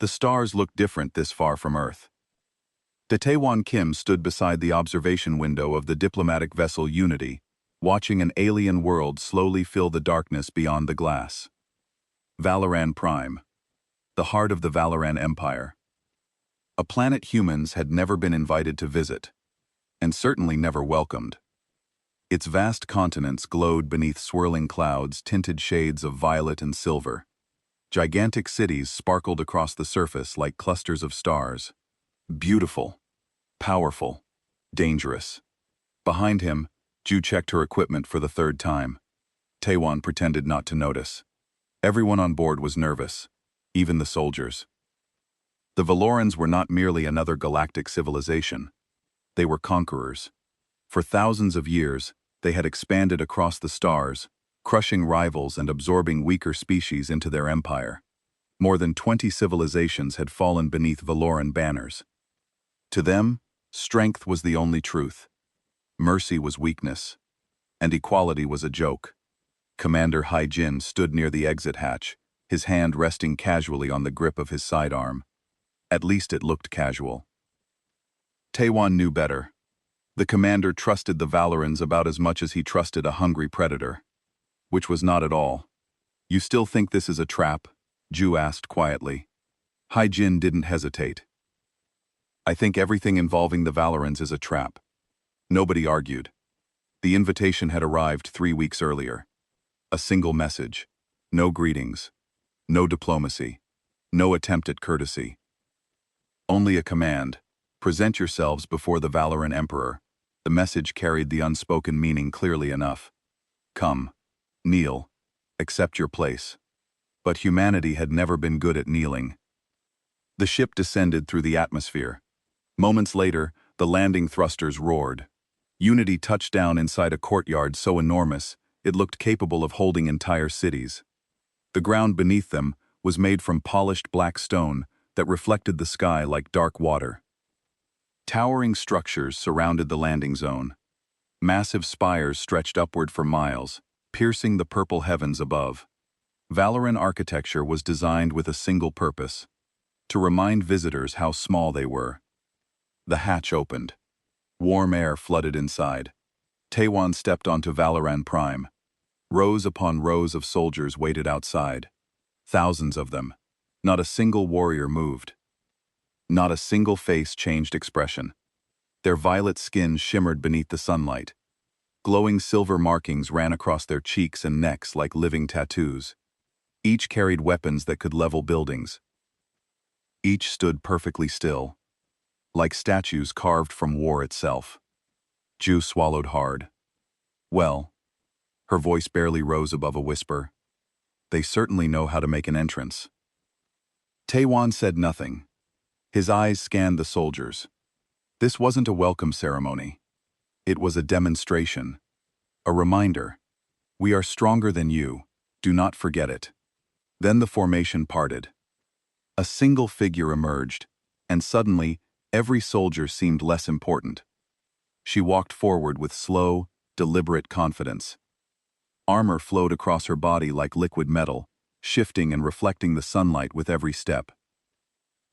The stars looked different this far from Earth. Taewon Kim stood beside the observation window of the diplomatic vessel Unity, watching an alien world slowly fill the darkness beyond the glass. Valoran Prime, the heart of the Valoran Empire. A planet humans had never been invited to visit, and certainly never welcomed. Its vast continents glowed beneath swirling clouds, tinted shades of violet and silver. Gigantic cities sparkled across the surface like clusters of stars. Beautiful, powerful, dangerous. Behind him, Ju checked her equipment for the third time. Taewon pretended not to notice. Everyone on board was nervous, even the soldiers. The Valorans were not merely another galactic civilization. They were conquerors. For thousands of years, they had expanded across the stars, crushing rivals and absorbing weaker species into their empire. More than 20 civilizations had fallen beneath Valoran banners. To them, strength was the only truth. Mercy was weakness, and equality was a joke. Commander Hai-Jin stood near the exit hatch, his hand resting casually on the grip of his sidearm. At least it looked casual. Taewon knew better. The commander trusted the Valorans about as much as he trusted a hungry predator. Which was not at all. "You still think this is a trap?" Ju asked quietly. Hai-Jin didn't hesitate. "I think everything involving the Valorans is a trap." Nobody argued. The invitation had arrived 3 weeks earlier. A single message. No greetings. No diplomacy. No attempt at courtesy. Only a command. Present yourselves before the Valoran Emperor. The message carried the unspoken meaning clearly enough. Come. Kneel. Accept your place. But humanity had never been good at kneeling. The ship descended through the atmosphere. Moments later, the landing thrusters roared. Unity touched down inside a courtyard so enormous, it looked capable of holding entire cities. The ground beneath them was made from polished black stone that reflected the sky like dark water. Towering structures surrounded the landing zone. Massive spires stretched upward for miles, piercing the purple heavens above. Valoran architecture was designed with a single purpose: to remind visitors how small they were. The hatch opened. Warm air flooded inside. Taewon stepped onto Valoran Prime. Rows upon rows of soldiers waited outside. Thousands of them. Not a single warrior moved. Not a single face changed expression. Their violet skins shimmered beneath the sunlight. Glowing silver markings ran across their cheeks and necks like living tattoos. Each carried weapons that could level buildings. Each stood perfectly still, like statues carved from war itself. Ju swallowed hard. Well, her voice barely rose above a whisper. They certainly know how to make an entrance. Taewon said nothing. His eyes scanned the soldiers. This wasn't a welcome ceremony. It was a demonstration. A reminder. We are stronger than you. Do not forget it. Then the formation parted. A single figure emerged, and suddenly, every soldier seemed less important. She walked forward with slow, deliberate confidence. Armor flowed across her body like liquid metal, shifting and reflecting the sunlight with every step.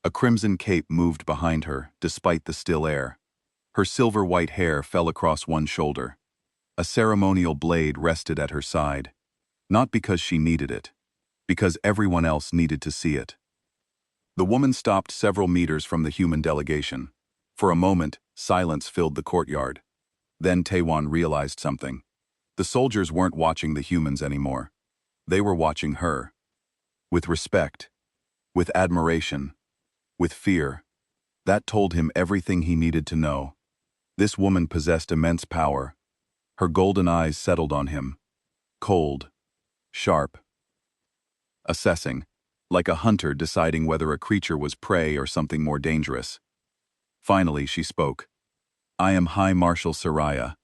A crimson cape moved behind her, despite the still air. Her silver-white hair fell across one shoulder. A ceremonial blade rested at her side. Not because she needed it, because everyone else needed to see it. The woman stopped several meters from the human delegation. For a moment, silence filled the courtyard. Then Taewon realized something. The soldiers weren't watching the humans anymore. They were watching her. With respect. With admiration. With fear. That told him everything he needed to know. This woman possessed immense power. Her golden eyes settled on him. Cold. Sharp. Assessing. Like a hunter deciding whether a creature was prey or something more dangerous. Finally, she spoke. "I am High Marshal Soraya."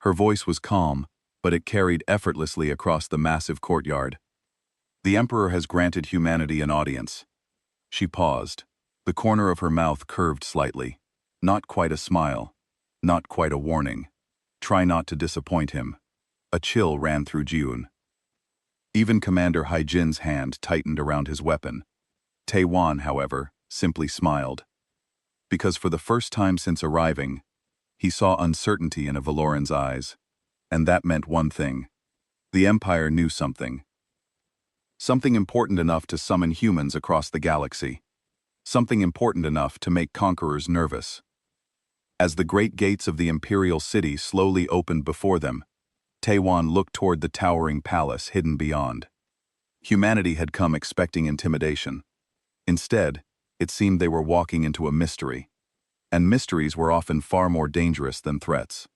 Her voice was calm, but it carried effortlessly across the massive courtyard. "The Emperor has granted humanity an audience." She paused. The corner of her mouth curved slightly. Not quite a smile. Not quite a warning. Try not to disappoint him. A chill ran through Jiun. Even Commander Hai-Jin's hand tightened around his weapon. Taewon, however, simply smiled. Because for the first time since arriving, he saw uncertainty in a Valoran's eyes. And that meant one thing. The Empire knew something. Something important enough to summon humans across the galaxy. Something important enough to make conquerors nervous. As the great gates of the Imperial City slowly opened before them, Taewon looked toward the towering palace hidden beyond. Humanity had come expecting intimidation. Instead, it seemed they were walking into a mystery. And mysteries were often far more dangerous than threats.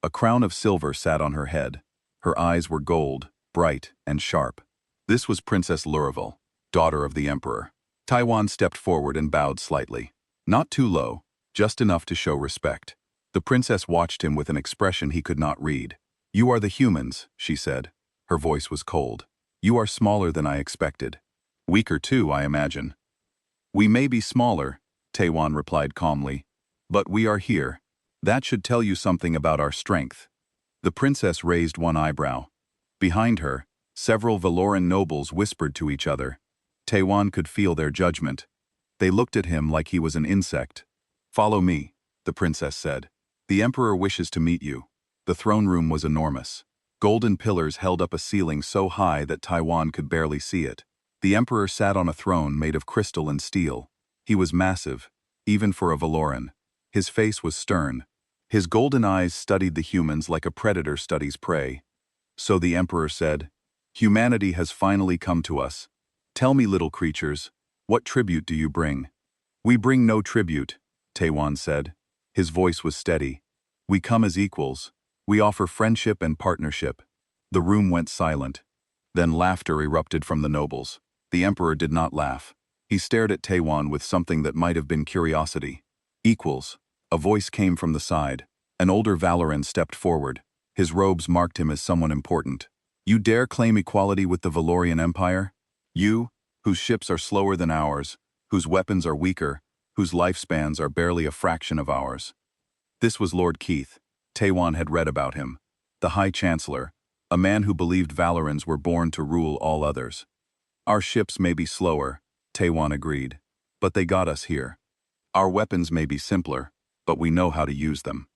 A crown of silver sat on her head. Her eyes were gold, bright, and sharp. This was Princess Luravel, daughter of the Emperor. Taewon stepped forward and bowed slightly. Not too low, just enough to show respect. The princess watched him with an expression he could not read. "You are the humans," she said. Her voice was cold. "You are smaller than I expected. Weaker too, I imagine." "We may be smaller," Taewon replied calmly, "but we are here. That should tell you something about our strength." The princess raised one eyebrow. Behind her, several Valoran nobles whispered to each other. Taewon could feel their judgment. They looked at him like he was an insect. "Follow me," the princess said. "The Emperor wishes to meet you." The throne room was enormous. Golden pillars held up a ceiling so high that Taewon could barely see it. The Emperor sat on a throne made of crystal and steel. He was massive, even for a Valoran. His face was stern. His golden eyes studied the humans like a predator studies prey. So the Emperor said, "Humanity has finally come to us. Tell me, little creatures, what tribute do you bring?" "We bring no tribute," Taewon said. His voice was steady. "We come as equals. We offer friendship and partnership." The room went silent. Then laughter erupted from the nobles. The Emperor did not laugh. He stared at Taewon with something that might have been curiosity. "Equals." A voice came from the side. An older Valoran stepped forward. His robes marked him as someone important. "You dare claim equality with the Valorian Empire? You, whose ships are slower than ours, whose weapons are weaker, whose lifespans are barely a fraction of ours." This was Lord Keith. Taewon had read about him. The High Chancellor, a man who believed Valorans were born to rule all others. "Our ships may be slower," Taewon agreed, "but they got us here. Our weapons may be simpler, but we know how to use them.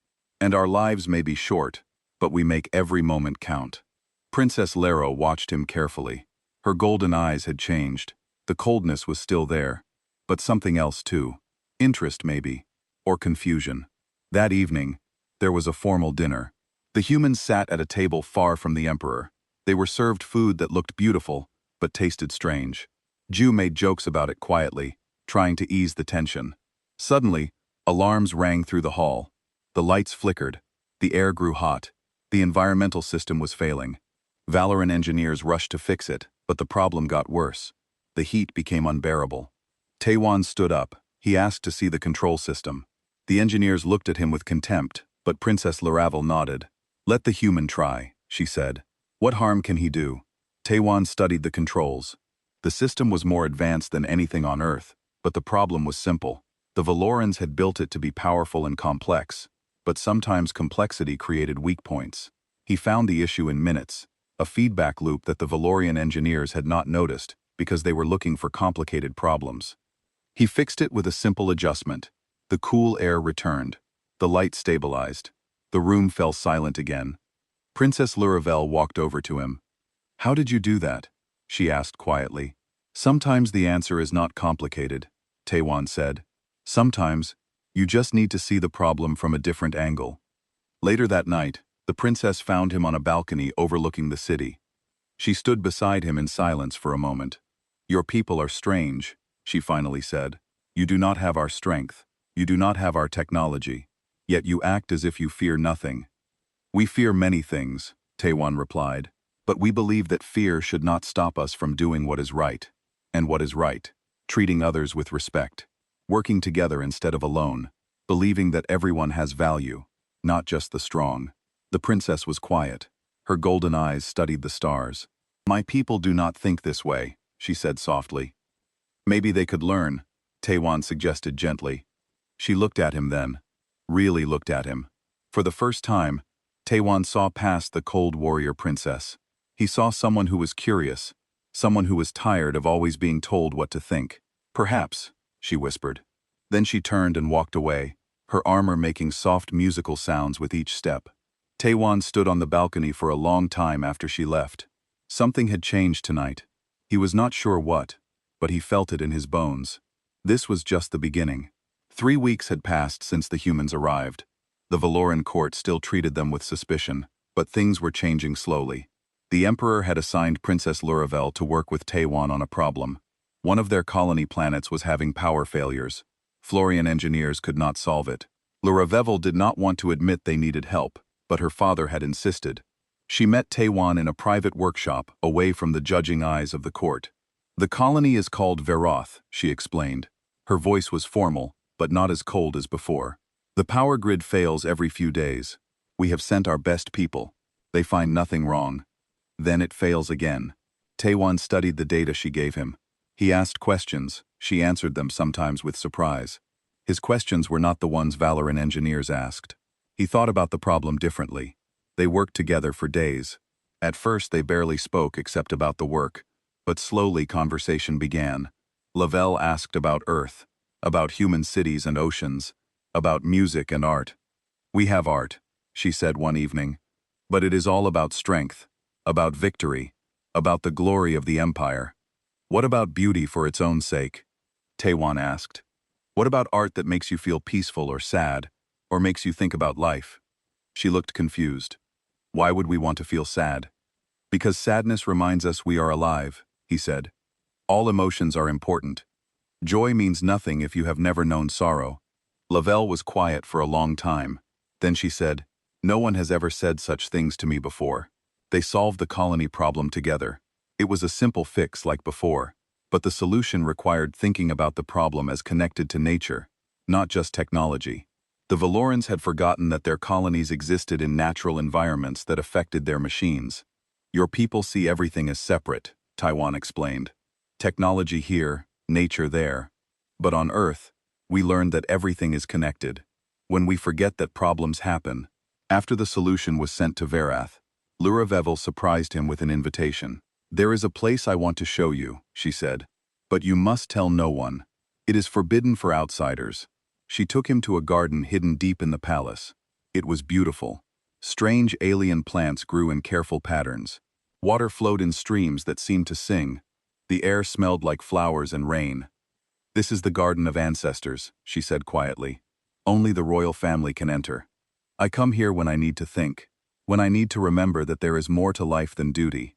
And our lives may be short, but we make every moment count." Princess Lero watched him carefully. Her golden eyes had changed. The coldness was still there, but something else too. Interest, maybe, or confusion. That evening, there was a formal dinner. The humans sat at a table far from the Emperor. They were served food that looked beautiful, but tasted strange. Ju made jokes about it quietly, trying to ease the tension. Suddenly, alarms rang through the hall. The lights flickered. The air grew hot. The environmental system was failing. Valoran engineers rushed to fix it, but the problem got worse. The heat became unbearable. Taewon stood up. He asked to see the control system. The engineers looked at him with contempt, but Princess Luravel nodded. "Let the human try," she said. "What harm can he do?" Taewon studied the controls. The system was more advanced than anything on Earth, but the problem was simple. The Valorans had built it to be powerful and complex, but sometimes complexity created weak points. He found the issue in minutes, a feedback loop that the Valorian engineers had not noticed because they were looking for complicated problems. He fixed it with a simple adjustment. The cool air returned. The light stabilized. The room fell silent again. Princess Luravel walked over to him. "How did you do that?" she asked quietly. "Sometimes the answer is not complicated," Taewon said. "Sometimes, you just need to see the problem from a different angle." Later that night, the princess found him on a balcony overlooking the city. She stood beside him in silence for a moment. "Your people are strange," she finally said. "You do not have our strength. You do not have our technology. Yet you act as if you fear nothing." "We fear many things," Taewon replied, "but we believe that fear should not stop us from doing what is right. And what is right? Treating others with respect. Working together instead of alone. Believing that everyone has value, not just the strong." The princess was quiet. Her golden eyes studied the stars. "My people do not think this way," she said softly. "Maybe they could learn," Taewon suggested gently. She looked at him then. Really looked at him. For the first time, Taewon saw past the cold warrior princess. He saw someone who was curious, someone who was tired of always being told what to think. Perhaps, she whispered. Then she turned and walked away, her armor making soft musical sounds with each step. Taewon stood on the balcony for a long time after she left. Something had changed tonight. He was not sure what, but he felt it in his bones. This was just the beginning. 3 weeks had passed since the humans arrived. The Valoran court still treated them with suspicion, but things were changing slowly. The Emperor had assigned Princess Luravel to work with Taewon on a problem. One of their colony planets was having power failures. Florian engineers could not solve it. Luravel did not want to admit they needed help, but her father had insisted. She met Taewon in a private workshop, away from the judging eyes of the court. The colony is called Veroth, she explained. Her voice was formal, but not as cold as before. The power grid fails every few days. We have sent our best people. They find nothing wrong. Then it fails again. Taewon studied the data she gave him. He asked questions. She answered them, sometimes with surprise. His questions were not the ones Valoran engineers asked. He thought about the problem differently. They worked together for days. At first they barely spoke except about the work, but slowly conversation began. Lavelle asked about Earth, about human cities and oceans, about music and art. "We have art," she said one evening, "but it is all about strength, about victory, about the glory of the Empire. What about beauty for its own sake?" Taewon asked. "What about art that makes you feel peaceful or sad, or makes you think about life?" She looked confused. "Why would we want to feel sad?" "Because sadness reminds us we are alive," he said. "All emotions are important. Joy means nothing if you have never known sorrow." Lavelle was quiet for a long time. Then she said, "No one has ever said such things to me before." They solved the colony problem together. It was a simple fix like before, but the solution required thinking about the problem as connected to nature, not just technology. The Valorans had forgotten that their colonies existed in natural environments that affected their machines. "Your people see everything as separate," Taewon explained. "Technology here, nature there. But on Earth, we learned that everything is connected. When we forget that problems happen." After the solution was sent to Verath, Luravel surprised him with an invitation. "There is a place I want to show you," she said. "But you must tell no one. It is forbidden for outsiders." She took him to a garden hidden deep in the palace. It was beautiful. Strange alien plants grew in careful patterns. Water flowed in streams that seemed to sing. The air smelled like flowers and rain. "This is the garden of ancestors," she said quietly. "Only the royal family can enter. I come here when I need to think, when I need to remember that there is more to life than duty."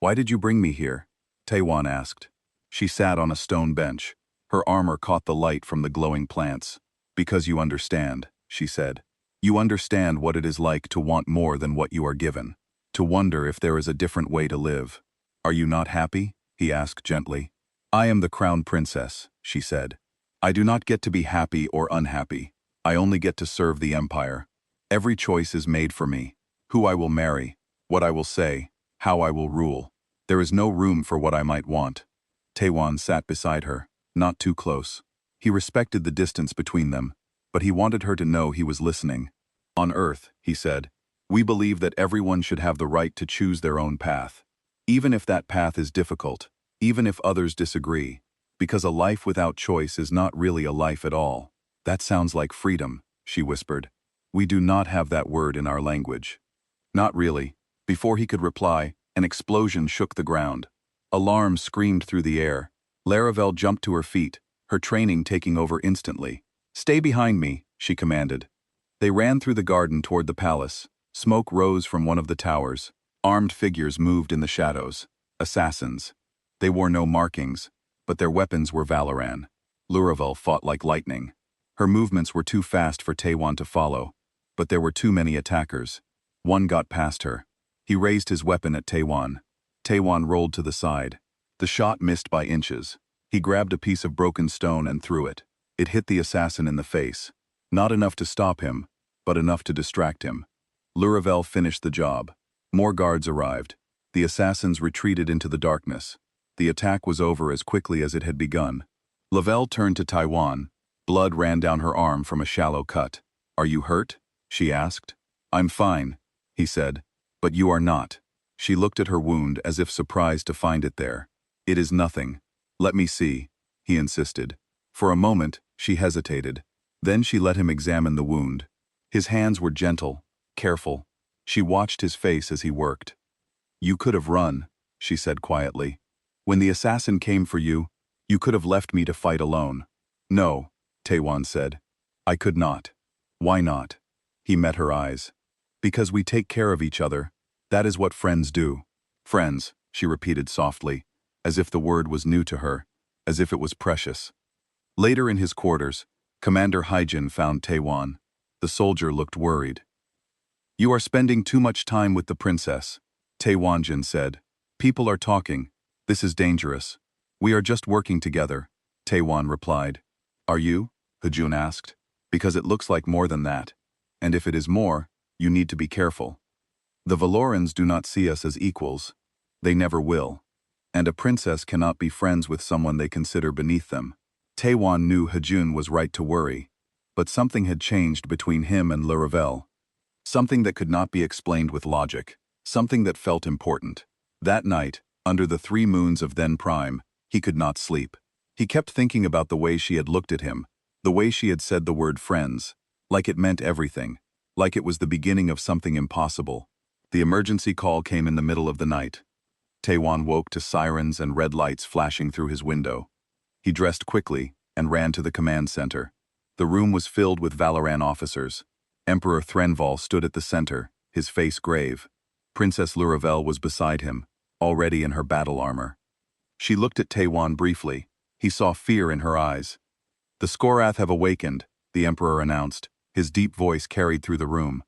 "Why did you bring me here?" Taewon asked. She sat on a stone bench. Her armor caught the light from the glowing plants. "Because you understand," she said. "You understand what it is like to want more than what you are given, to wonder if there is a different way to live." "Are you not happy?" he asked gently. "I am the crown princess," she said. "I do not get to be happy or unhappy. I only get to serve the Empire. Every choice is made for me. Who I will marry, what I will say, how I will rule. There is no room for what I might want." Taewon sat beside her, not too close. He respected the distance between them, but he wanted her to know he was listening. "On Earth," he said, "we believe that everyone should have the right to choose their own path. Even if that path is difficult, even if others disagree, because a life without choice is not really a life at all." "That sounds like freedom," she whispered. "We do not have that word in our language." "Not really." Before he could reply, an explosion shook the ground. Alarm screamed through the air. Laravel jumped to her feet, her training taking over instantly. "Stay behind me," she commanded. They ran through the garden toward the palace. Smoke rose from one of the towers. Armed figures moved in the shadows. Assassins. They wore no markings, but their weapons were Valoran. Luravel fought like lightning. Her movements were too fast for Taewon to follow, but there were too many attackers. One got past her. He raised his weapon at Taewon. Taewon rolled to the side. The shot missed by inches. He grabbed a piece of broken stone and threw it. It hit the assassin in the face. Not enough to stop him, but enough to distract him. Luravel finished the job. More guards arrived. The assassins retreated into the darkness. The attack was over as quickly as it had begun. Lavelle turned to Taewon. Blood ran down her arm from a shallow cut. "Are you hurt?" she asked. "I'm fine," he said. "But you are not." She looked at her wound as if surprised to find it there. "It is nothing. Let me see." he insisted. For a moment, she hesitated. Then she let him examine the wound. His hands were gentle, careful. She watched his face as he worked. "You could have run," she said quietly. "When the assassin came for you, you could have left me to fight alone." "No," Taewon said. "I could not." "Why not?" He met her eyes. "Because we take care of each other. That is what friends do." "Friends," she repeated softly, as if the word was new to her, as if it was precious. Later in his quarters, Commander Hyjin found Taewon. The soldier looked worried. "You are spending too much time with the princess," Taewonjin said. "People are talking. This is dangerous." "We are just working together," Taewon replied. "Are you?" Hyjin asked. "Because it looks like more than that. And if it is more, you need to be careful. The Valorans do not see us as equals. They never will. And a princess cannot be friends with someone they consider beneath them." Taewon knew Hyjin was right to worry. But something had changed between him and Laravel. Something that could not be explained with logic. Something that felt important. That night, under the 3 moons of then Prime, he could not sleep. He kept thinking about the way she had looked at him, the way she had said the word friends, like it meant everything, like it was the beginning of something impossible. The emergency call came in the middle of the night. Taewon woke to sirens and red lights flashing through his window. He dressed quickly and ran to the command center. The room was filled with Valoran officers. Emperor Threnval stood at the center, his face grave. Princess Laravel was beside him, already in her battle armor. She looked at Taewon briefly. He saw fear in her eyes. "The Skorath have awakened," the Emperor announced. His deep voice carried through the room.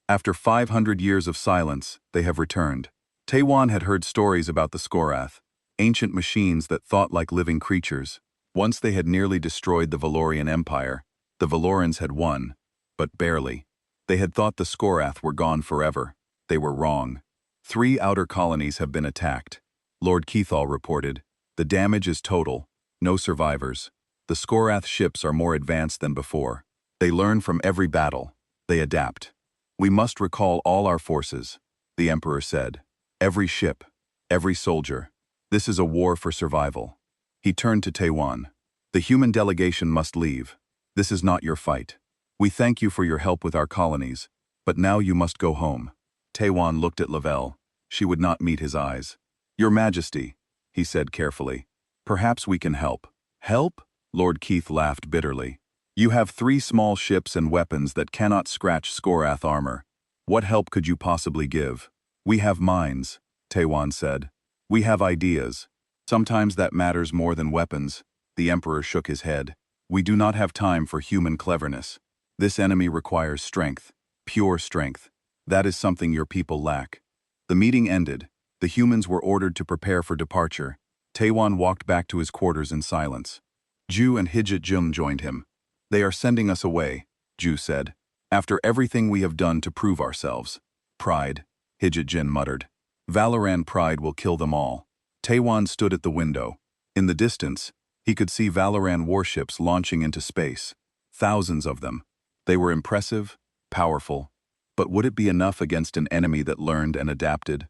"After 500 years of silence, they have returned." Taewon had heard stories about the Skorath, ancient machines that thought like living creatures. Once they had nearly destroyed the Valorian Empire. The Valorans had won, but barely. They had thought the Skorath were gone forever. They were wrong. 3 outer colonies have been attacked. Lord Keithall reported. "The damage is total. No survivors. The Skorath ships are more advanced than before. They learn from every battle. They adapt. We must recall all our forces," the Emperor said. "Every ship. Every soldier. This is a war for survival." He turned to Taewon. "The human delegation must leave. This is not your fight. We thank you for your help with our colonies, but now you must go home." Taewon looked at Lavelle. She would not meet his eyes. "Your Majesty," he said carefully, "perhaps we can help." "Help?" Lord Keith laughed bitterly. "You have 3 small ships and weapons that cannot scratch Skorath armor. What help could you possibly give?" "We have minds," Taewon said. "We have ideas. Sometimes that matters more than weapons." The Emperor shook his head. "We do not have time for human cleverness. This enemy requires strength, pure strength. That is something your people lack." The meeting ended. The humans were ordered to prepare for departure. Taewon walked back to his quarters in silence. Ju and Hijit-jung joined him. "They are sending us away," Ju said. "After everything we have done to prove ourselves." "Pride," Hijit-jin muttered. "Valoran pride will kill them all." Taewon stood at the window. In the distance, he could see Valoran warships launching into space. Thousands of them. They were impressive, powerful. But would it be enough against an enemy that learned and adapted?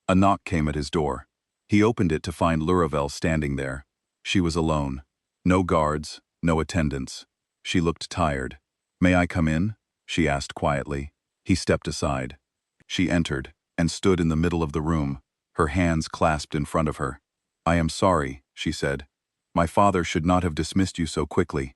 A knock came at his door. He opened it to find Laravel standing there. She was alone. No guards, no attendants. She looked tired. "May I come in?" she asked quietly. He stepped aside. She entered and stood in the middle of the room, her hands clasped in front of her. "I am sorry," she said. "My father should not have dismissed you so quickly.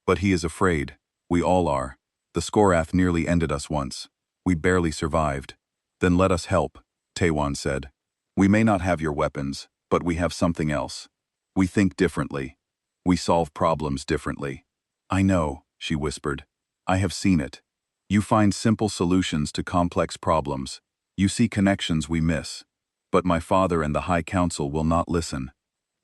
But he is afraid. We all are. The Skorath nearly ended us once. We barely survived." "Then let us help," Taewon said. "We may not have your weapons, but we have something else. We think differently. We solve problems differently." "I know," she whispered. "I have seen it. You find simple solutions to complex problems. You see connections we miss. But my father and the High Council will not listen.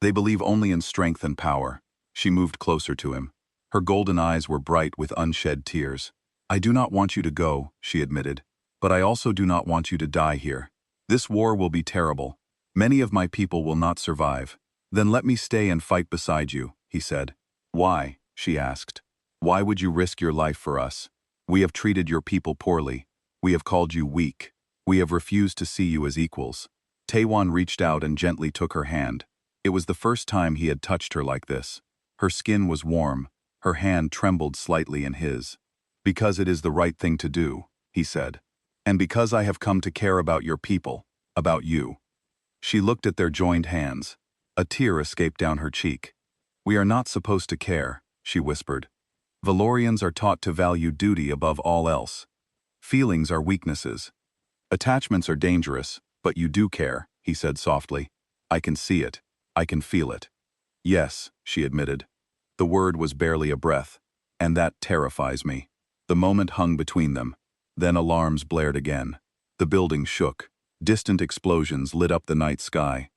They believe only in strength and power." She moved closer to him. Her golden eyes were bright with unshed tears. "I do not want you to go," she admitted. "But I also do not want you to die here. This war will be terrible. Many of my people will not survive. Then let me stay and fight beside you," he said. "Why?" she asked. "Why would you risk your life for us? We have treated your people poorly. We have called you weak. We have refused to see you as equals." Taewon reached out and gently took her hand. It was the first time he had touched her like this. Her skin was warm, her hand trembled slightly in his. "Because it is the right thing to do," he said. "And because I have come to care about your people, about you." She looked at their joined hands. A tear escaped down her cheek. "We are not supposed to care," she whispered. "Valorians are taught to value duty above all else. Feelings are weaknesses. Attachments are dangerous, but you do care," he said softly. "I can see it. I can feel it." "Yes," she admitted. The word was barely a breath, and that terrifies me. The moment hung between them. Then alarms blared again. The building shook. Distant explosions lit up the night sky.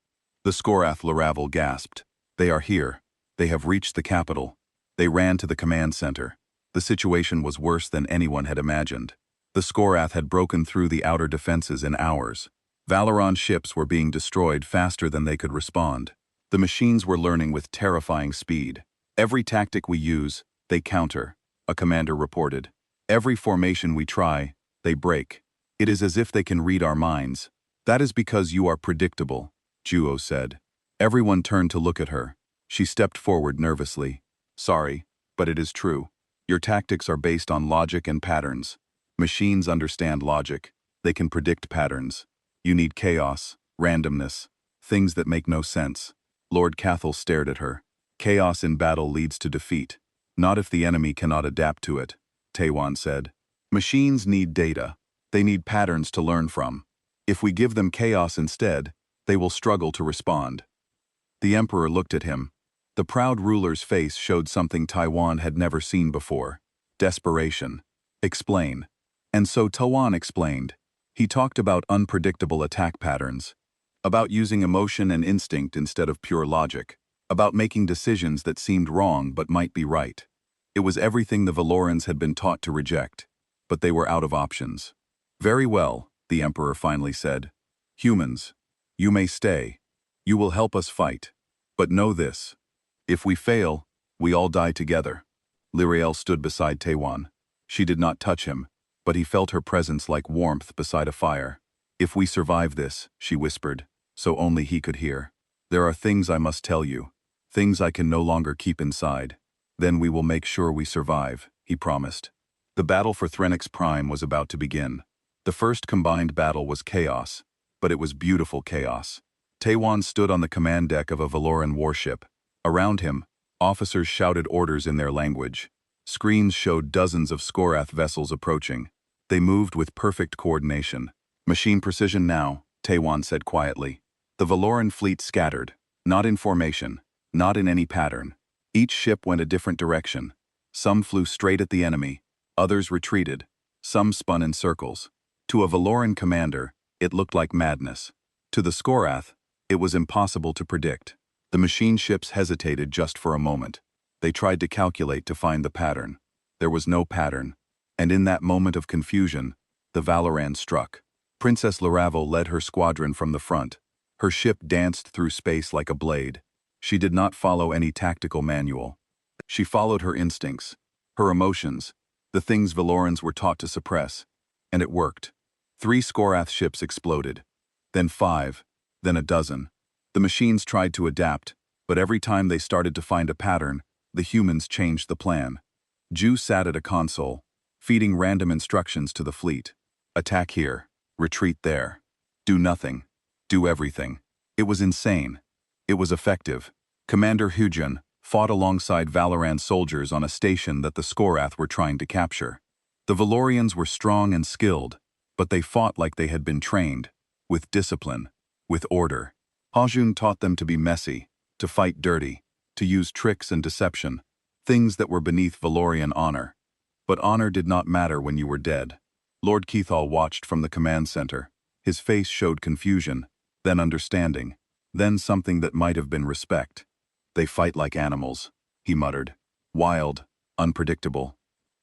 The Skorath Laravel gasped. "They are here. They have reached the capital." They ran to the command center. The situation was worse than anyone had imagined. The Skorath had broken through the outer defenses in hours. Valoran ships were being destroyed faster than they could respond. The machines were learning with terrifying speed. "Every tactic we use, they counter," a commander reported. "Every formation we try, they break. It is as if they can read our minds." "That is because you are predictable," Juo said. Everyone turned to look at her. She stepped forward nervously. "Sorry, but it is true. Your tactics are based on logic and patterns. Machines understand logic. They can predict patterns. You need chaos, randomness, things that make no sense." Lord Cathal stared at her. "Chaos in battle leads to defeat. Not if the enemy cannot adapt to it," Taiwan said. "Machines need data. They need patterns to learn from. If we give them chaos instead, they will struggle to respond." The Emperor looked at him. The proud ruler's face showed something Taiwan had never seen before. Desperation. "Explain." And so Taiwan explained. He talked about unpredictable attack patterns, about using emotion and instinct instead of pure logic, about making decisions that seemed wrong but might be right. It was everything the Valorans had been taught to reject, but they were out of options. "Very well," the Emperor finally said. "Humans, you may stay. You will help us fight. But know this. If we fail, we all die together." Liriel stood beside Taiwan. She did not touch him, but he felt her presence like warmth beside a fire. "If we survive this," she whispered, so only he could hear, "there are things I must tell you, things I can no longer keep inside. Then we will make sure we survive," he promised. The battle for Threnix Prime was about to begin. The first combined battle was chaos, but it was beautiful chaos. Taiwan stood on the command deck of a Valoran warship. Around him, officers shouted orders in their language. Screens showed dozens of Skorath vessels approaching. They moved with perfect coordination. "Machine precision now," Taiwan said quietly. The Valoran fleet scattered, not in formation, not in any pattern. Each ship went a different direction. Some flew straight at the enemy, others retreated, some spun in circles. To a Valoran commander, it looked like madness. To the Skorath, it was impossible to predict. The machine ships hesitated just for a moment. They tried to calculate to find the pattern. There was no pattern. And in that moment of confusion, the Valoran struck. Princess Laravel led her squadron from the front. Her ship danced through space like a blade. She did not follow any tactical manual. She followed her instincts, her emotions, the things Valorans were taught to suppress. And it worked. 3 Skorath ships exploded. Then 5. Then a dozen. The machines tried to adapt, but every time they started to find a pattern, the humans changed the plan. Ju sat at a console, feeding random instructions to the fleet. "Attack here. Retreat there. Do nothing. Do everything." It was insane. It was effective. Commander Hujun fought alongside Valoran soldiers on a station that the Skorath were trying to capture. The Valorians were strong and skilled, but they fought like they had been trained, with discipline, with order. Hajun taught them to be messy, to fight dirty, to use tricks and deception, things that were beneath Valorian honor. But honor did not matter when you were dead. Lord Keithal watched from the command center. His face showed confusion, then understanding, then something that might have been respect. "They fight like animals," he muttered. "Wild, unpredictable.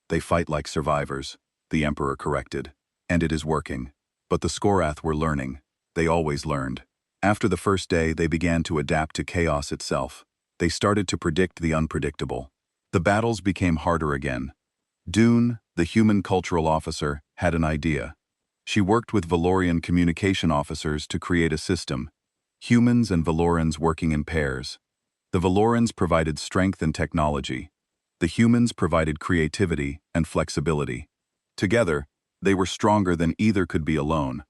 They fight like survivors," the Emperor corrected. "And it is working." But the Skorath were learning. They always learned. After the first day, they began to adapt to chaos itself. They started to predict the unpredictable. The battles became harder again. Dune, the human cultural officer, had an idea. She worked with Valorian communication officers to create a system, humans and Valorans working in pairs. The Valorans provided strength and technology. The humans provided creativity and flexibility. Together, they were stronger than either could be alone.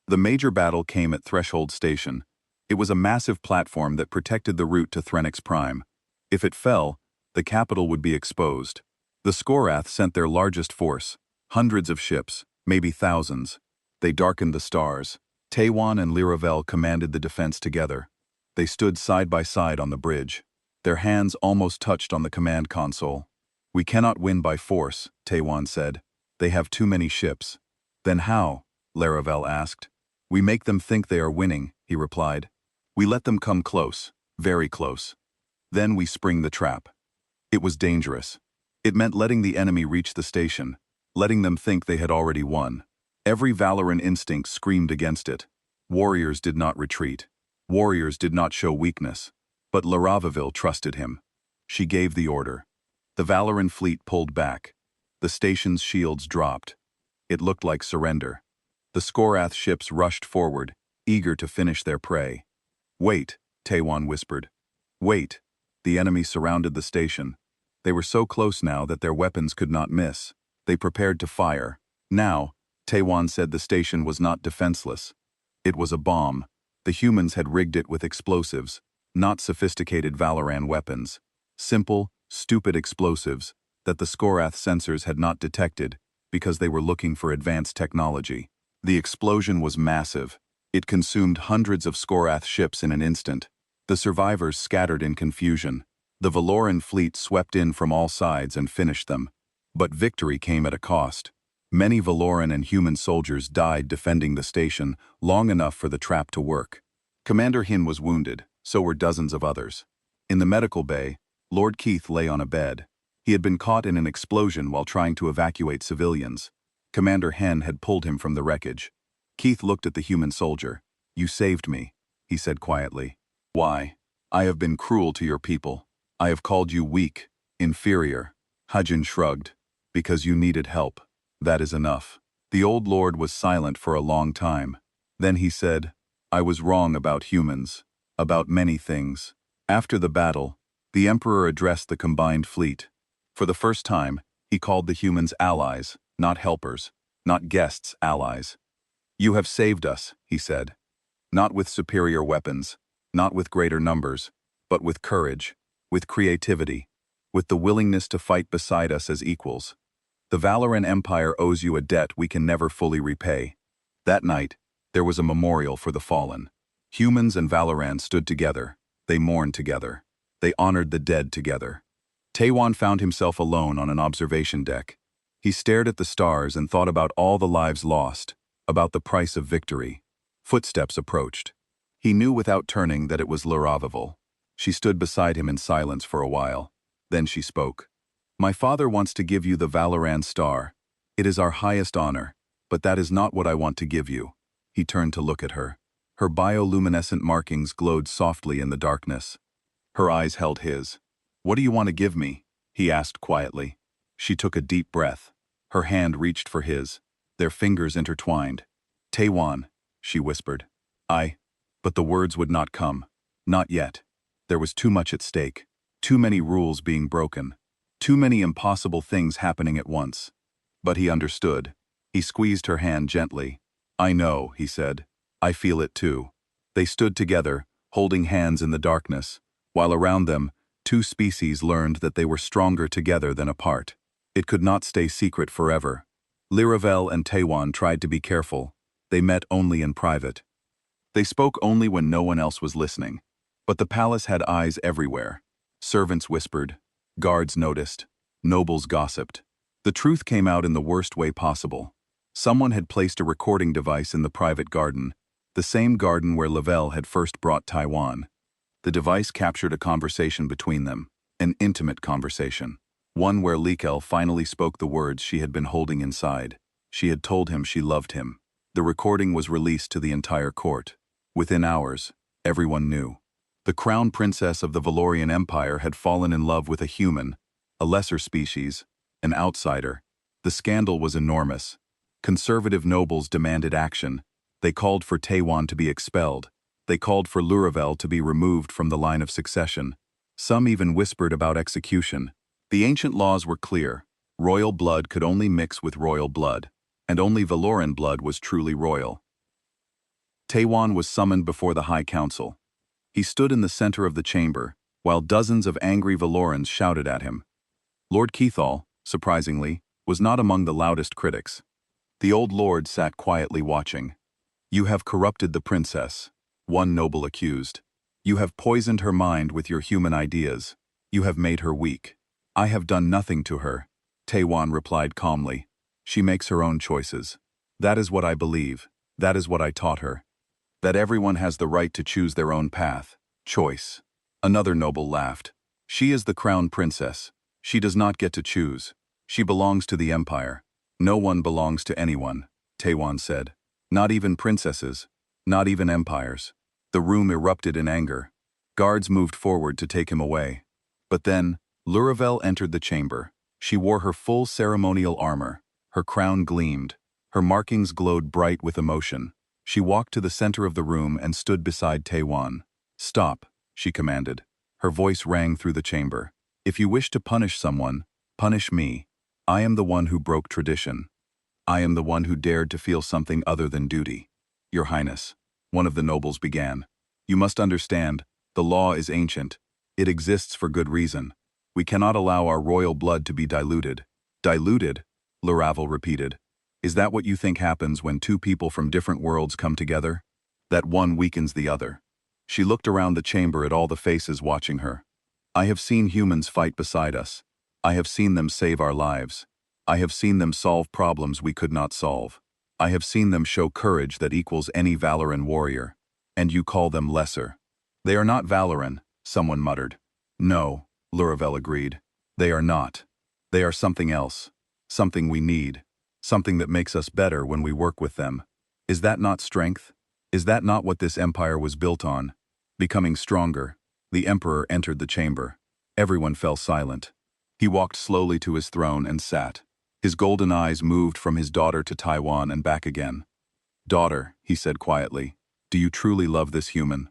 The major battle came at Threshold Station. It was a massive platform that protected the route to Threnix Prime. If it fell, the capital would be exposed. The Skorath sent their largest force, hundreds of ships, maybe thousands. They darkened the stars. Taiwan and Liravel commanded the defense together. They stood side by side on the bridge. Their hands almost touched on the command console. "We cannot win by force," Taiwan said. "They have too many ships." "Then how?" Laravel asked. "We make them think they are winning," he replied. "We let them come close, very close. Then we spring the trap." It was dangerous. It meant letting the enemy reach the station, letting them think they had already won. Every Valoran instinct screamed against it. Warriors did not retreat. Warriors did not show weakness. But Laravaville trusted him. She gave the order. The Valoran fleet pulled back. The station's shields dropped. It looked like surrender. The Skorath ships rushed forward, eager to finish their prey. "Wait," Taiwan whispered. "Wait." The enemy surrounded the station. They were so close now that their weapons could not miss. They prepared to fire. Now, Taiwan said the station was not defenseless. It was a bomb. The humans had rigged it with explosives, not sophisticated Valoran weapons. Simple, stupid explosives that the Skorath sensors had not detected because they were looking for advanced technology. The explosion was massive. It consumed hundreds of Skorath ships in an instant. The survivors scattered in confusion. The Valoran fleet swept in from all sides and finished them. But victory came at a cost. Many Valoran and human soldiers died defending the station long enough for the trap to work. Commander Hin was wounded, so were dozens of others. In the medical bay, Lord Keith lay on a bed. He had been caught in an explosion while trying to evacuate civilians. Commander Hen had pulled him from the wreckage. Keith looked at the human soldier. "You saved me," he said quietly. "Why? I have been cruel to your people. I have called you weak, inferior." Hajin shrugged. "Because you needed help. That is enough." The old lord was silent for a long time. Then he said, "I was wrong about humans, about many things." After the battle, the Emperor addressed the combined fleet. For the first time, he called the humans allies, not helpers, not guests, allies. "You have saved us," he said. "Not with superior weapons, not with greater numbers, but with courage, with creativity, with the willingness to fight beside us as equals. The Valoran Empire owes you a debt we can never fully repay." That night, there was a memorial for the fallen. Humans and Valoran stood together. They mourned together. They honored the dead together. Taiwan found himself alone on an observation deck. He stared at the stars and thought about all the lives lost, about the price of victory. Footsteps approached. He knew without turning that it was Laravel. She stood beside him in silence for a while. Then she spoke. "My father wants to give you the Valoran star. It is our highest honor, but that is not what I want to give you." He turned to look at her. Her bioluminescent markings glowed softly in the darkness. Her eyes held his. "What do you want to give me?" he asked quietly. She took a deep breath. Her hand reached for his. Their fingers intertwined. "Taiwan," she whispered. But the words would not come. Not yet. There was too much at stake. Too many rules being broken. Too many impossible things happening at once. But he understood. He squeezed her hand gently. "I know," he said. "I feel it too." They stood together, holding hands in the darkness, while around them, two species learned that they were stronger together than apart. It could not stay secret forever. Liravel and Taiwan tried to be careful. They met only in private. They spoke only when no one else was listening. But the palace had eyes everywhere. Servants whispered. Guards noticed. Nobles gossiped. The truth came out in the worst way possible. Someone had placed a recording device in the private garden, the same garden where Lavelle had first brought Taiwan. The device captured a conversation between them, an intimate conversation, one where Likel finally spoke the words she had been holding inside. She had told him she loved him. The recording was released to the entire court. Within hours, everyone knew. The crown princess of the Valorian Empire had fallen in love with a human, a lesser species, an outsider. The scandal was enormous. Conservative nobles demanded action. They called for Taiwan to be expelled. They called for Luravel to be removed from the line of succession. Some even whispered about execution. The ancient laws were clear. Royal blood could only mix with royal blood, and only Valoran blood was truly royal. Taiwan was summoned before the High Council. He stood in the center of the chamber, while dozens of angry Valorans shouted at him. Lord Keithal, surprisingly, was not among the loudest critics. The old lord sat quietly watching. "You have corrupted the princess," one noble accused. "You have poisoned her mind with your human ideas. You have made her weak." "I have done nothing to her," Taiwan replied calmly. "She makes her own choices. That is what I believe. That is what I taught her. That everyone has the right to choose their own path. Choice." Another noble laughed. "She is the crown princess. She does not get to choose. She belongs to the empire. No one belongs to anyone," Taiwan said. "Not even princesses. Not even empires." The room erupted in anger. Guards moved forward to take him away. But then, Luravel entered the chamber. She wore her full ceremonial armor. Her crown gleamed. Her markings glowed bright with emotion. She walked to the center of the room and stood beside Taiwan. "Stop," she commanded. Her voice rang through the chamber. "If you wish to punish someone, punish me. I am the one who broke tradition. I am the one who dared to feel something other than duty." "Your Highness," one of the nobles began, "you must understand, the law is ancient. It exists for good reason. We cannot allow our royal blood to be diluted." "Diluted?" Luravel repeated. "Is that what you think happens when two people from different worlds come together? That one weakens the other?" She looked around the chamber at all the faces watching her. "I have seen humans fight beside us. I have seen them save our lives. I have seen them solve problems we could not solve. I have seen them show courage that equals any Valoran warrior. And you call them lesser." "They are not Valoran," someone muttered. "No," Luravel agreed. "They are not. They are something else. Something we need. Something that makes us better when we work with them. Is that not strength? Is that not what this empire was built on? Becoming stronger." The emperor entered the chamber. Everyone fell silent. He walked slowly to his throne and sat. His golden eyes moved from his daughter to Taiwan and back again. "Daughter," he said quietly, "do you truly love this human?"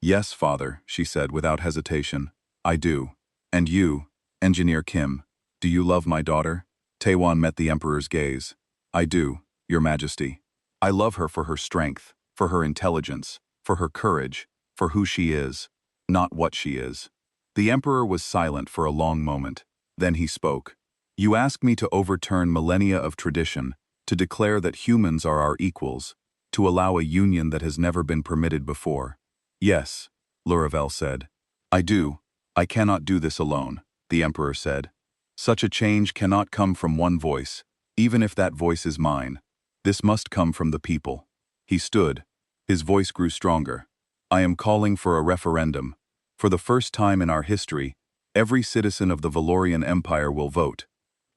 "Yes, father," she said without hesitation. "I do. And you, Engineer Kim, do you love my daughter?" Taiwan met the emperor's gaze. "I do, your majesty. I love her for her strength, for her intelligence, for her courage, for who she is, not what she is." The emperor was silent for a long moment. Then he spoke. "You ask me to overturn millennia of tradition, to declare that humans are our equals, to allow a union that has never been permitted before." "Yes," Luravel said. "I do. I cannot do this alone," the emperor said. "Such a change cannot come from one voice, even if that voice is mine. This must come from the people." He stood. His voice grew stronger. "I am calling for a referendum. For the first time in our history, every citizen of the Valorian Empire will vote.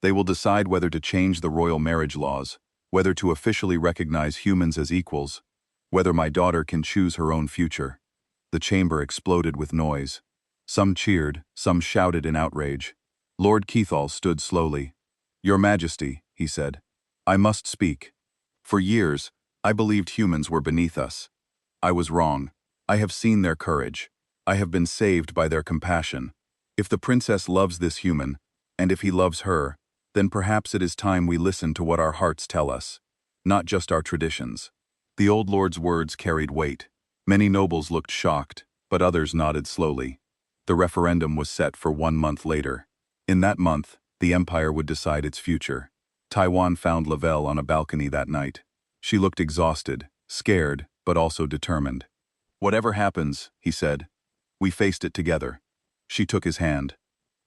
They will decide whether to change the royal marriage laws, whether to officially recognize humans as equals, whether my daughter can choose her own future." The chamber exploded with noise. Some cheered, some shouted in outrage. Lord Keithal stood slowly. "Your Majesty," he said, "I must speak. For years, I believed humans were beneath us. I was wrong. I have seen their courage. I have been saved by their compassion. If the princess loves this human, and if he loves her, then perhaps it is time we listen to what our hearts tell us, not just our traditions." The old lord's words carried weight. Many nobles looked shocked, but others nodded slowly. The referendum was set for 1 month later. In that month, the empire would decide its future. Taiwan found Lavelle on a balcony that night. She looked exhausted, scared, but also determined. "Whatever happens," he said, "we faced it together." She took his hand.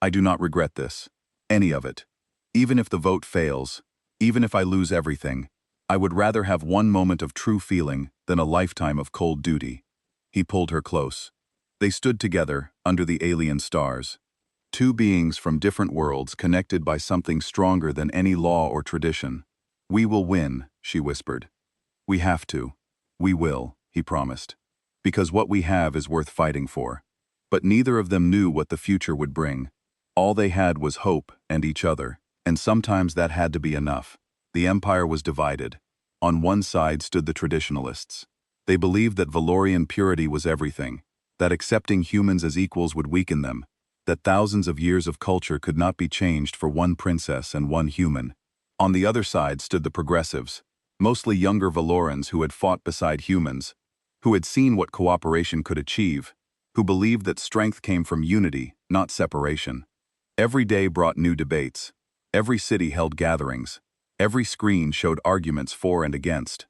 "I do not regret this. Any of it. Even if the vote fails, even if I lose everything, I would rather have one moment of true feeling than a lifetime of cold duty." He pulled her close. They stood together, under the alien stars. Two beings from different worlds connected by something stronger than any law or tradition. "We will win," she whispered. "We have to. We will," he promised. "Because what we have is worth fighting for." But neither of them knew what the future would bring. All they had was hope and each other, and sometimes that had to be enough. The empire was divided. On one side stood the traditionalists. They believed that Valorian purity was everything, that accepting humans as equals would weaken them, that thousands of years of culture could not be changed for one princess and one human. On the other side stood the progressives, mostly younger Valorans who had fought beside humans, who had seen what cooperation could achieve, who believed that strength came from unity, not separation. Every day brought new debates. Every city held gatherings. Every screen showed arguments for and against.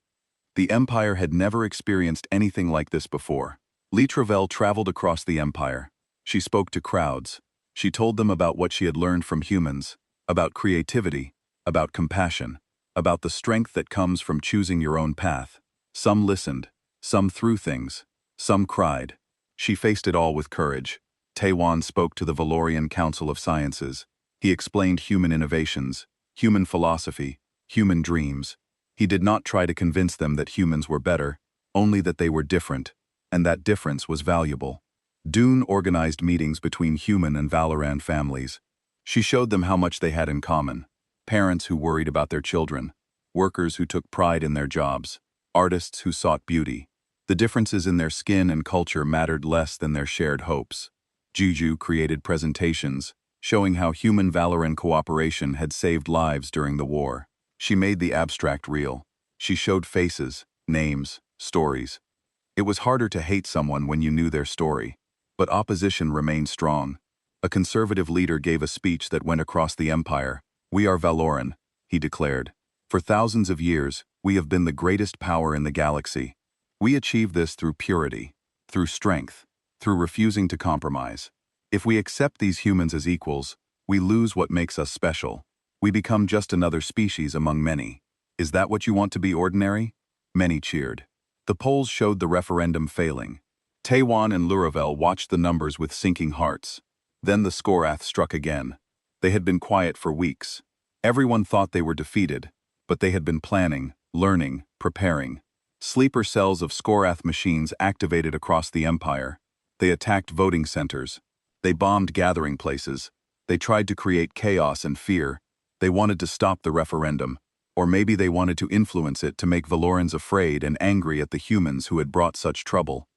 The Empire had never experienced anything like this before. Lee Travell traveled across the Empire. She spoke to crowds. She told them about what she had learned from humans, about creativity, about compassion, about the strength that comes from choosing your own path. Some listened, some threw things, some cried. She faced it all with courage. Taewon spoke to the Valorian Council of Sciences. He explained human innovations, human philosophy, human dreams. He did not try to convince them that humans were better, only that they were different, and that difference was valuable. Dune organized meetings between human and Valoran families. She showed them how much they had in common. Parents who worried about their children, workers who took pride in their jobs, artists who sought beauty. The differences in their skin and culture mattered less than their shared hopes. Juju created presentations, showing how human Valoran cooperation had saved lives during the war. She made the abstract real. She showed faces, names, stories. It was harder to hate someone when you knew their story. But opposition remained strong. A conservative leader gave a speech that went across the Empire. "We are Valoran," he declared. "For thousands of years, we have been the greatest power in the galaxy. We achieve this through purity, through strength, through refusing to compromise. If we accept these humans as equals, we lose what makes us special. We become just another species among many. Is that what you want to be, ordinary?" Many cheered. The polls showed the referendum failing. Taewon and Luravel watched the numbers with sinking hearts. Then the Skorath struck again. They had been quiet for weeks. Everyone thought they were defeated, but they had been planning, learning, preparing. Sleeper cells of Skorath machines activated across the Empire. They attacked voting centers. They bombed gathering places. They tried to create chaos and fear. They wanted to stop the referendum. Or maybe they wanted to influence it to make Valorans afraid and angry at the humans who had brought such trouble.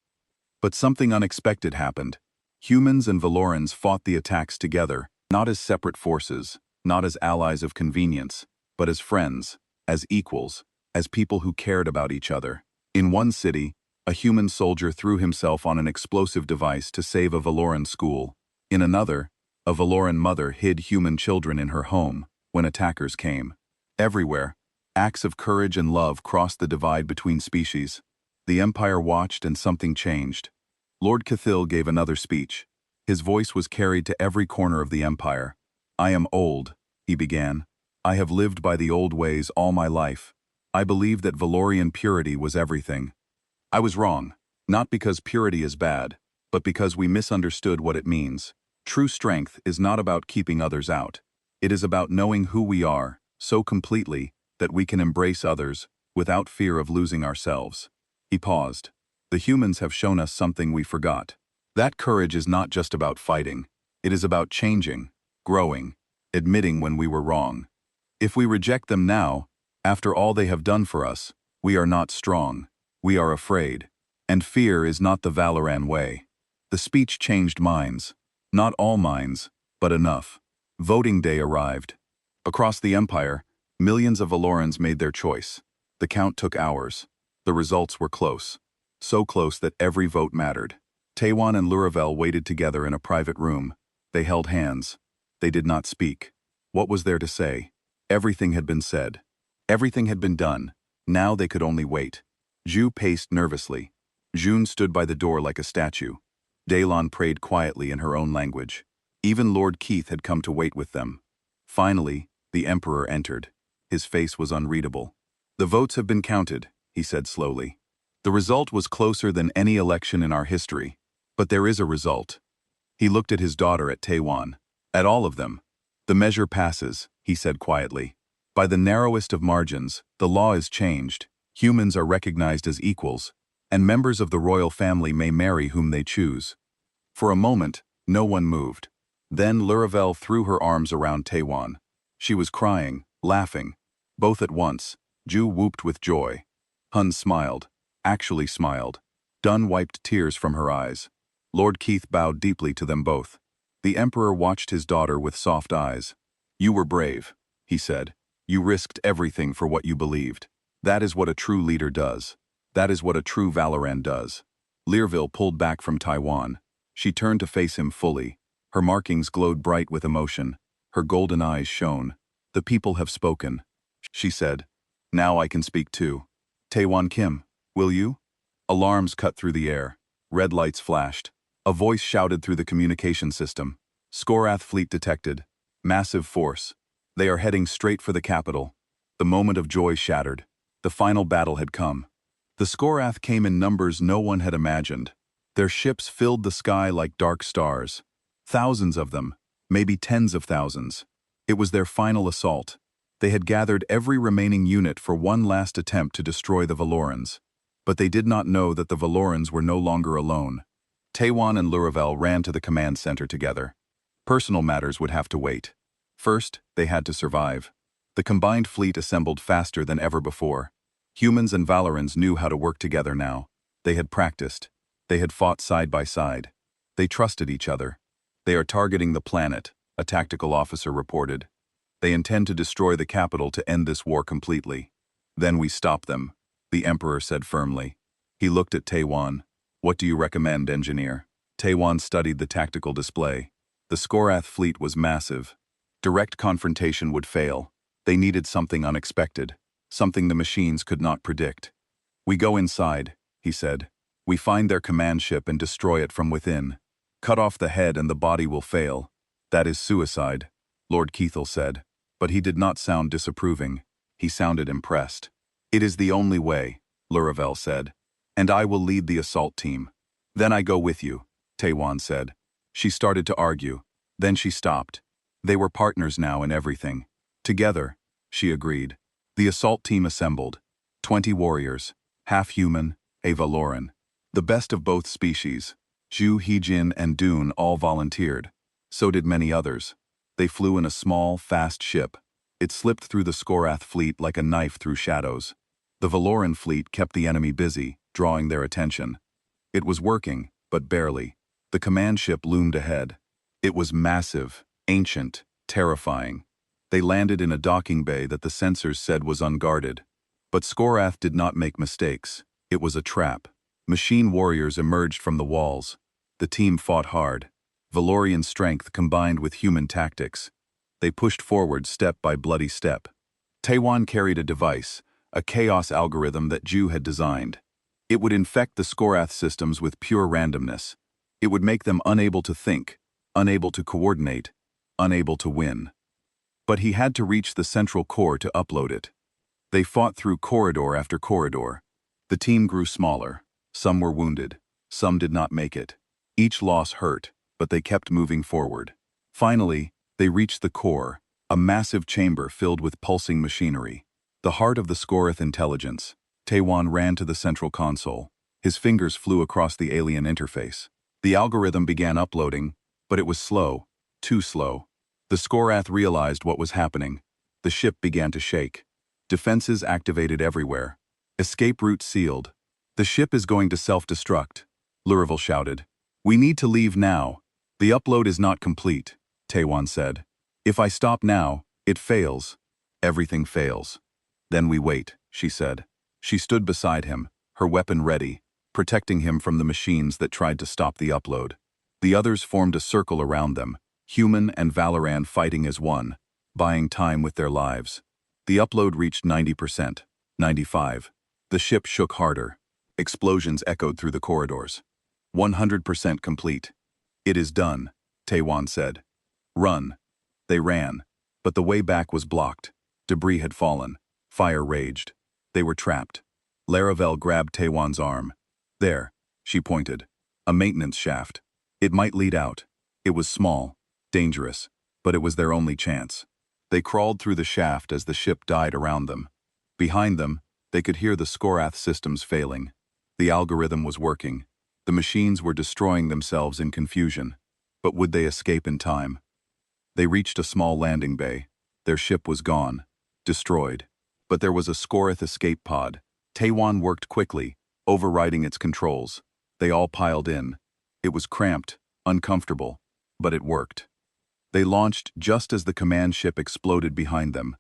But something unexpected happened. Humans and Valorans fought the attacks together, not as separate forces, not as allies of convenience, but as friends, as equals, as people who cared about each other. In one city, a human soldier threw himself on an explosive device to save a Valoran school. In another, a Valoran mother hid human children in her home when attackers came. Everywhere, acts of courage and love crossed the divide between species. The Empire watched and something changed. Lord Cathil gave another speech. His voice was carried to every corner of the Empire. "I am old," he began. "I have lived by the old ways all my life. I believed that Valorian purity was everything. I was wrong, not because purity is bad, but because we misunderstood what it means. True strength is not about keeping others out. It is about knowing who we are, so completely that we can embrace others without fear of losing ourselves." He paused. "The humans have shown us something we forgot. That courage is not just about fighting. It is about changing, growing, admitting when we were wrong. If we reject them now, after all they have done for us, we are not strong. We are afraid. And fear is not the Valoran way." The speech changed minds. Not all minds, but enough. Voting day arrived. Across the Empire, millions of Valorans made their choice. The count took hours. The results were close. So close that every vote mattered. Taewon and Luravel waited together in a private room. They held hands. They did not speak. What was there to say? Everything had been said. Everything had been done. Now they could only wait. Zhu paced nervously. June stood by the door like a statue. Daylon prayed quietly in her own language. Even Lord Keith had come to wait with them. Finally, the Emperor entered. His face was unreadable. "The votes have been counted," he said slowly. "The result was closer than any election in our history. But there is a result." He looked at his daughter, at Taewon. "At all of them. The measure passes," he said quietly. "By the narrowest of margins, the law is changed. Humans are recognized as equals, and members of the royal family may marry whom they choose." For a moment, no one moved. Then Luravel threw her arms around Taewon. She was crying, laughing. Both at once, Ju whooped with joy. Hun smiled, actually smiled. Dun wiped tears from her eyes. Lord Keith bowed deeply to them both. The Emperor watched his daughter with soft eyes. "You were brave," he said. "You risked everything for what you believed. That is what a true leader does. That is what a true Valoran does." Learville pulled back from Taiwan. She turned to face him fully. Her markings glowed bright with emotion. Her golden eyes shone. "The people have spoken," she said. "Now I can speak too. Taewon Kim, will you?" Alarms cut through the air. Red lights flashed. A voice shouted through the communication system. "Skorath fleet detected. Massive force. They are heading straight for the capital." The moment of joy shattered. The final battle had come. The Skorath came in numbers no one had imagined. Their ships filled the sky like dark stars. Thousands of them, maybe tens of thousands. It was their final assault. They had gathered every remaining unit for one last attempt to destroy the Valorans. But they did not know that the Valorans were no longer alone. Taewon and Luravel ran to the command center together. Personal matters would have to wait. First, they had to survive. The combined fleet assembled faster than ever before. Humans and Valorans knew how to work together now. They had practiced. They had fought side by side. They trusted each other. "They are targeting the planet," a tactical officer reported. "They intend to destroy the capital to end this war completely. Then we stop them," the Emperor said firmly. He looked at Taewon. "What do you recommend, engineer?" Taewon studied the tactical display. The Skorath fleet was massive. Direct confrontation would fail. They needed something unexpected, something the machines could not predict. "We go inside," he said. "We find their command ship and destroy it from within. Cut off the head and the body will fail. That is suicide," Lord Keithel said. But he did not sound disapproving. He sounded impressed. "It is the only way," Luravel said. "And I will lead the assault team." "Then I go with you," Taewon said. She started to argue. Then she stopped. They were partners now in everything. "Together," she agreed. The assault team assembled. 20 warriors, half human, a Valoran. The best of both species. Zhu, Heejin, and Dune all volunteered. So did many others. They flew in a small, fast ship. It slipped through the Skorath fleet like a knife through shadows. The Valoran fleet kept the enemy busy, drawing their attention. It was working, but barely. The command ship loomed ahead. It was massive, ancient, terrifying. They landed in a docking bay that the sensors said was unguarded. But Skorath did not make mistakes. It was a trap. Machine warriors emerged from the walls. The team fought hard. Valorian strength combined with human tactics. They pushed forward step by bloody step. Taewon carried a device, a chaos algorithm that Zhu had designed. It would infect the Skorath systems with pure randomness. It would make them unable to think, unable to coordinate, unable to win. But he had to reach the central core to upload it. They fought through corridor after corridor. The team grew smaller. Some were wounded. Some did not make it. Each loss hurt, but they kept moving forward. Finally, they reached the core, a massive chamber filled with pulsing machinery. The heart of the Skorath intelligence. Taewon ran to the central console. His fingers flew across the alien interface. The algorithm began uploading, but it was slow, too slow. The Skorath realized what was happening. The ship began to shake. Defenses activated everywhere. Escape route sealed. "The ship is going to self-destruct," Luravel shouted. "We need to leave now. The upload is not complete," Taewon said. "If I stop now, it fails. Everything fails. Then we wait," she said. She stood beside him, her weapon ready, protecting him from the machines that tried to stop the upload. The others formed a circle around them, human and Valoran fighting as one, buying time with their lives. The upload reached 90%, 95%. The ship shook harder. Explosions echoed through the corridors. 100% complete. "It is done," Taewon said. "Run." They ran, but the way back was blocked. Debris had fallen. Fire raged. They were trapped. Laravel grabbed Taewon's arm. "There," she pointed. "A maintenance shaft. It might lead out." It was small, dangerous, but it was their only chance. They crawled through the shaft as the ship died around them. Behind them, they could hear the Skorath systems failing. The algorithm was working. The machines were destroying themselves in confusion. But would they escape in time? They reached a small landing bay. Their ship was gone, destroyed. But there was a Skorath escape pod. Taewon worked quickly, overriding its controls. They all piled in. It was cramped, uncomfortable. But it worked. They launched just as the command ship exploded behind them.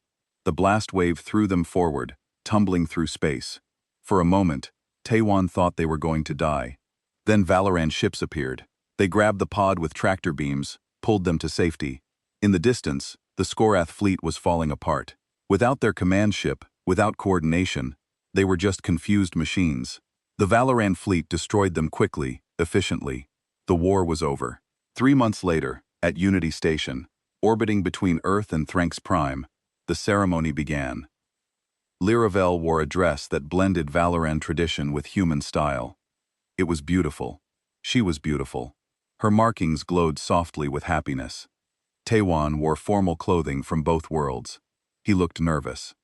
The blast wave threw them forward, tumbling through space. For a moment, Taiwan thought they were going to die. Then Valoran ships appeared. They grabbed the pod with tractor beams, pulled them to safety. In the distance, the Skorath fleet was falling apart. Without their command ship, without coordination, they were just confused machines. The Valoran fleet destroyed them quickly, efficiently. The war was over. 3 months later, at Unity Station, orbiting between Earth and Thranx Prime, the ceremony began. Liravel wore a dress that blended Valoran tradition with human style. It was beautiful. She was beautiful. Her markings glowed softly with happiness. Taiwan wore formal clothing from both worlds. He looked nervous.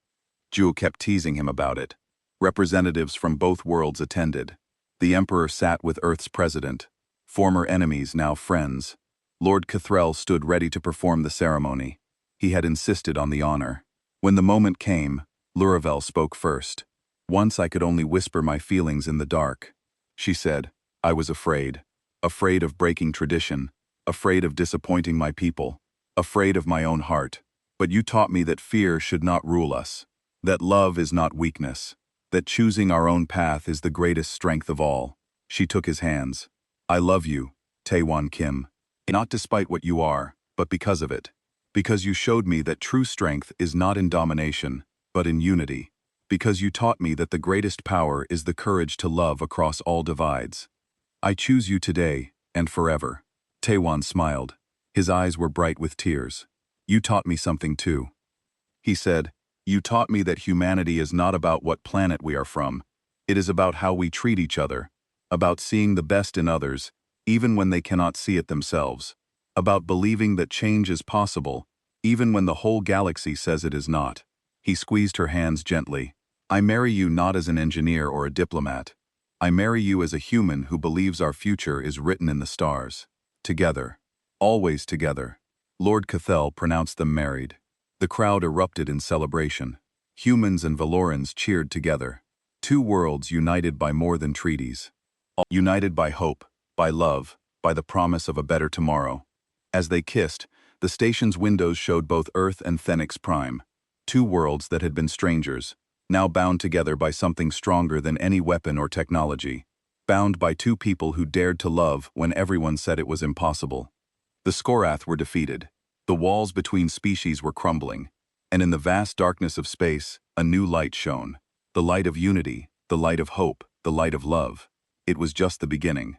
Zhu kept teasing him about it. Representatives from both worlds attended. The Emperor sat with Earth's president. Former enemies, now friends. Lord Cathrell stood ready to perform the ceremony. He had insisted on the honor. When the moment came, Liravel spoke first. Once I could only whisper my feelings in the dark. She said, I was afraid. Afraid of breaking tradition. Afraid of disappointing my people. Afraid of my own heart. But you taught me that fear should not rule us. That love is not weakness. That choosing our own path is the greatest strength of all. She took his hands. I love you, Taewon Kim. Not despite what you are, but because of it. Because you showed me that true strength is not in domination, but in unity. Because you taught me that the greatest power is the courage to love across all divides. I choose you today, and forever. Taewon smiled. His eyes were bright with tears. You taught me something too. He said, you taught me that humanity is not about what planet we are from. It is about how we treat each other. About seeing the best in others, even when they cannot see it themselves. About believing that change is possible, even when the whole galaxy says it is not. He squeezed her hands gently. I marry you not as an engineer or a diplomat. I marry you as a human who believes our future is written in the stars. Together. Always together. Lord Cathel pronounced them married. The crowd erupted in celebration. Humans and Valorans cheered together. Two worlds united by more than treaties. United by hope, by love, by the promise of a better tomorrow. As they kissed, the station's windows showed both Earth and Thranx Prime. Two worlds that had been strangers, now bound together by something stronger than any weapon or technology. Bound by two people who dared to love when everyone said it was impossible. The Skorath were defeated. The walls between species were crumbling. And in the vast darkness of space, a new light shone. The light of unity, the light of hope, the light of love. It was just the beginning.